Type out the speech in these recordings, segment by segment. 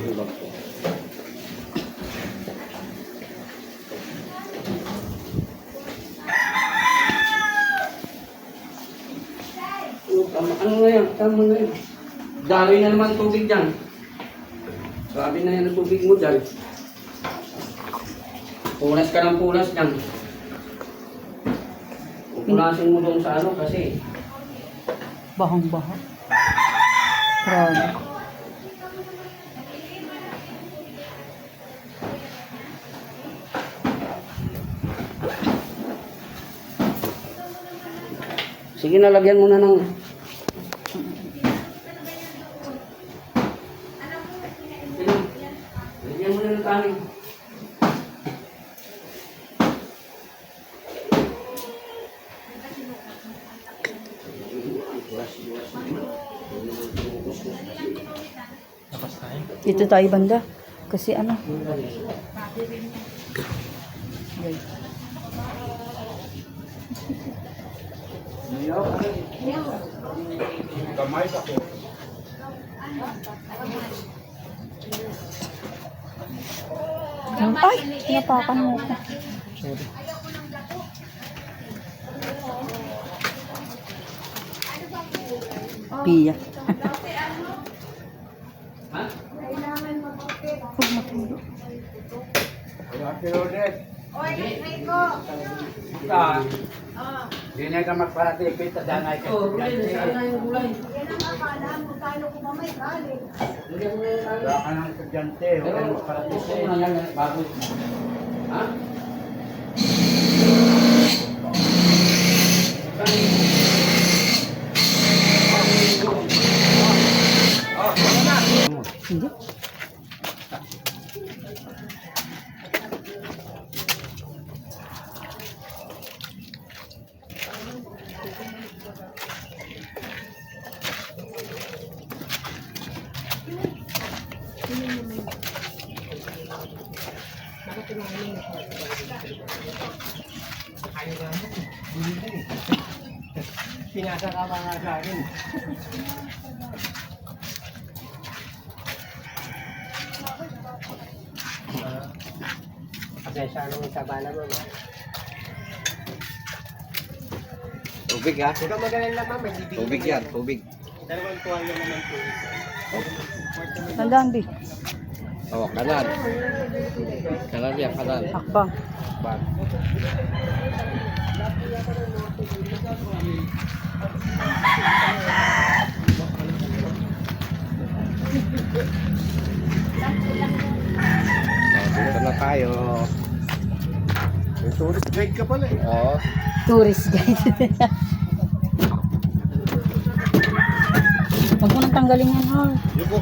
Ano na yan? Tama na yan. Daloy na naman tubig dyan. Grabe na yan ang tubig mo dyan. Punas ka ng punas dyan. Pupunasin mo doon sa ano kasi. Bahang-baha. Grabe. Sige na, lagyan mo na ng... Lagyan mo na ng kanin. Dito tayo banda. Kasi ano. Okay. Kamay pa ko. Ay! Pinapakan mo ko. Sorry. Pia. Ha? Huwag matulog. Oy, Rico. Hindi na ka magparatipit at danay ka. Oo, sana yung gulay. Yan ang akala mo tayo kung mamay galing. Wala ka ng estudyante. Wala ka magparatipit. Gusto mo na yan bago. Ha? Hindi. Pinasa ka pa nga sa akin. Pasensya nung sa bala mo, ma. Tubig ha? Huwag kang mag-alala, ma. May bibigyan. Tubig yan, tubig. Dalawang tuwalya naman po. Tandaan, Bi. Oh, kanan. Kanan yan, kanan. Akbang. Bag. Dito na tayo. May tourist guide ka pala eh. Oo. Tourist guide. Huwag mo nang tanggalin yan, ha? Yuko.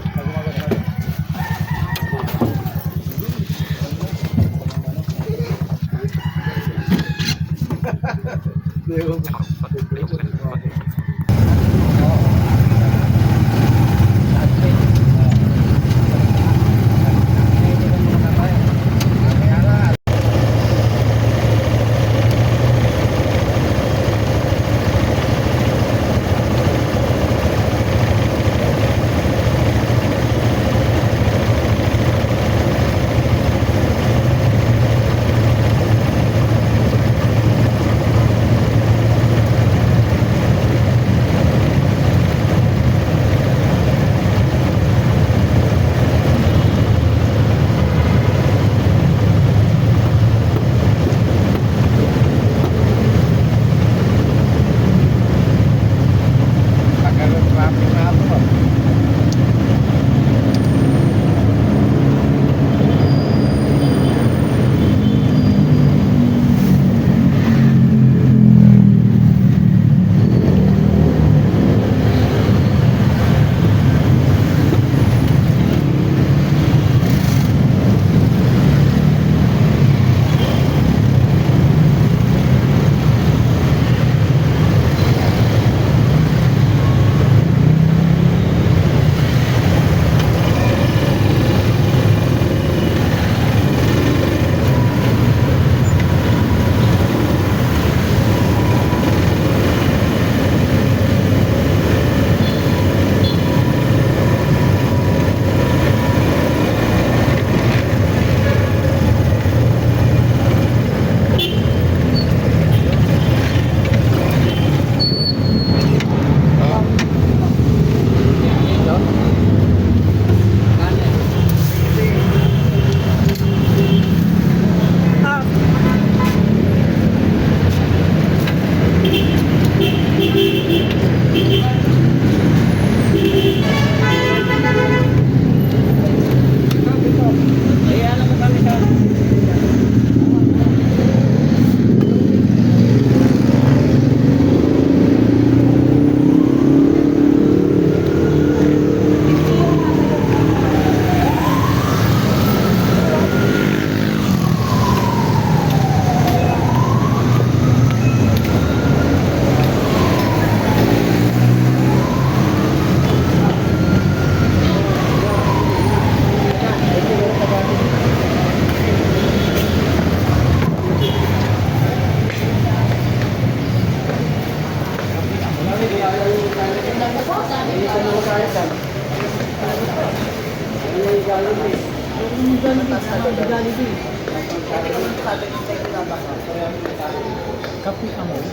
Kapi amoy.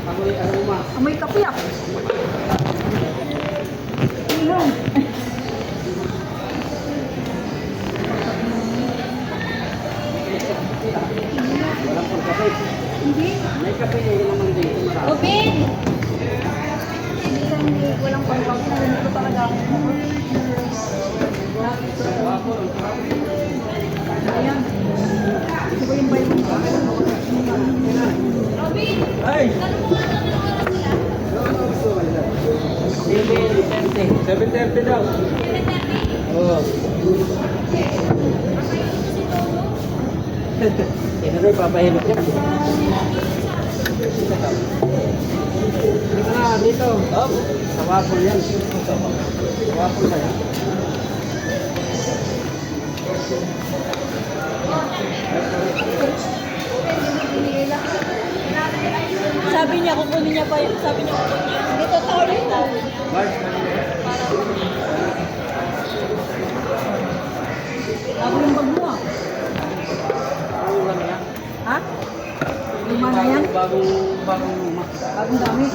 Amoy aroma. Amoy kape ah. Inom. Wala pong kape. Hindi. May kape yung naman dito. Marami. Open! Hindi walang pangkang. Narinig ko talaga ako. Ayan. Ito ba yung bayo mo? Ay! 7:30 daw. Oo. Ito rin, papahilot niya. Dito na, dito. Sa waffle yan. Sa waffle na yan. Sabi niya, kukunin niya pa yun. Sabi niya, kukunin niya. Hindi totoo rin daw. March. Bago yung bag mo ah. Ano lang yan? Ha? Luma na yan? Bagong luma. Bagong gamit.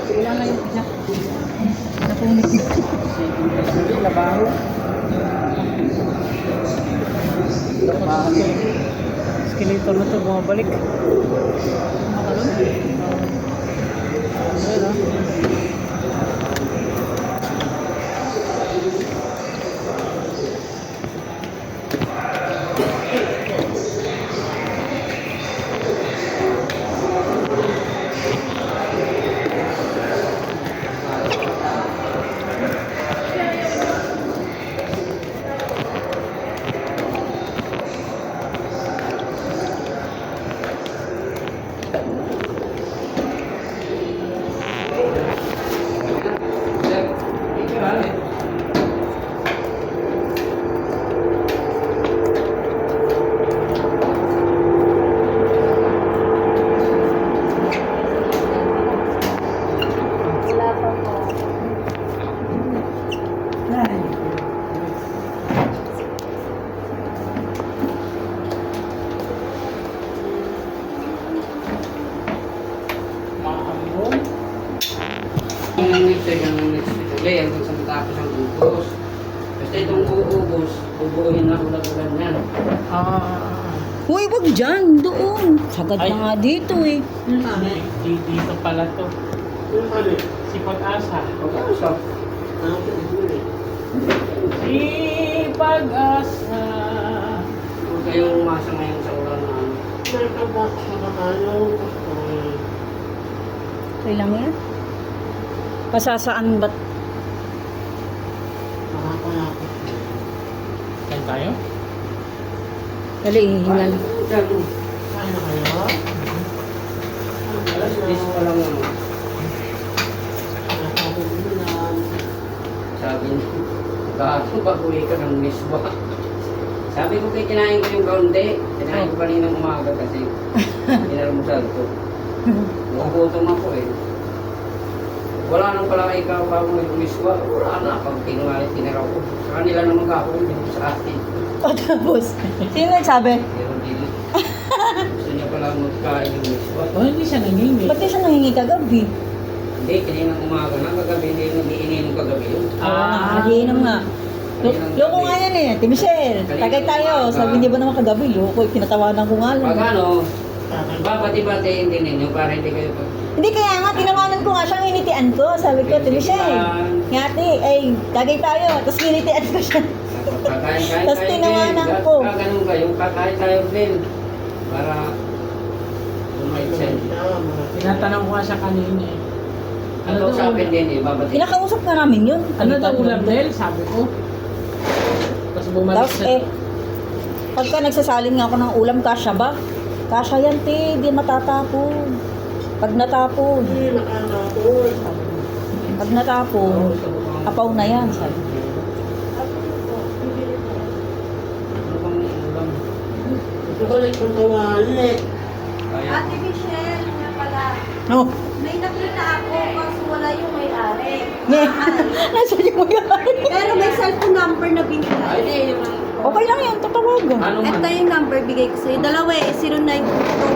Wala na yung pizza. Napunit niya. Labaho. Labaho. Skeleton na ito, bumabalik. Makalun. Ayun ah. Wala pa po. Ay. Yung next day, hanggang sa matapos ang ubos. Basta itong uubos, bubuuhin na ulat-ulan yan. Uy, wag dyan. Doon. Sagad na nga dito eh. Dito pala to. Si Pag-asa. Pag-asa. Si Pag-asa. Huwag kayong umasa ngayon sa ulan na ano. Okay lang yan. Pasasaan ba't? Kain tayo? Dali, hihingal. Yan, Kain na kayo? alas 10 pa lang ano. Sabi niya, gato pag-uwi ka ng miswa. Sabi ko kay kinain ko yung kaunti. Kinain ko kanina umaga kasi inalmusal ko. Nagugutom ako eh. Wala nang pala ikaw bago nag-miswa. Wala na. Pag tiniraw ko. Sa kanila na mag-ako, hindi ko sa atin. O tapos, sino nagsabi? Pero hindi. Gusto niya pala magkain yung miswa. Oh, hindi siya nangingi. Ba't di siya nangingi kagabi? Hindi, kaninang umaga na. Kagabi hindi iniinom kagabi yun. Nagiinom nga. Loko nga yan eh. Ate Michelle, tagay tayo. Sabi niya ba naman kagabi, loko. Pinatawanan ko nga lang. Pag ano, babati-bati hindi ninyo para hindi kayo pag... Hindi kaya nga, tinawanan ko nga siya, nginitian ko. Sabi ko, Ate Michelle, ngati, ay, tagay tayo. Tapos nginitian ko siya. Kakain-kain Tapos tayo tinawanan din. ko. Ganun kayo, kakain tayo din. Para umaitsen. Tinatanong ko nga siya kanina eh. Ano daw sa akin din eh, babati. Pinakausap na namin yun. Ano daw ulam Del? Sabi ko. Tapos bumalik Tapos pagka nagsasalin nga ako ng ulam, kasya ba? Kasya yan, te, di matatapon. Pag natapon. Pag natapon, apaw na yan, sabi. Ano bang ulam? Ate Michelle, nga pala. No. May nakita ako kasi wala yung may-ari. Nasaan yung may-ari? Pero may cellphone number na binigay. Ay, di, yung... Okay lang yan, tatawagan. Ano man? Ito yung number bigay ko sa'yo. Dalawa eh, 09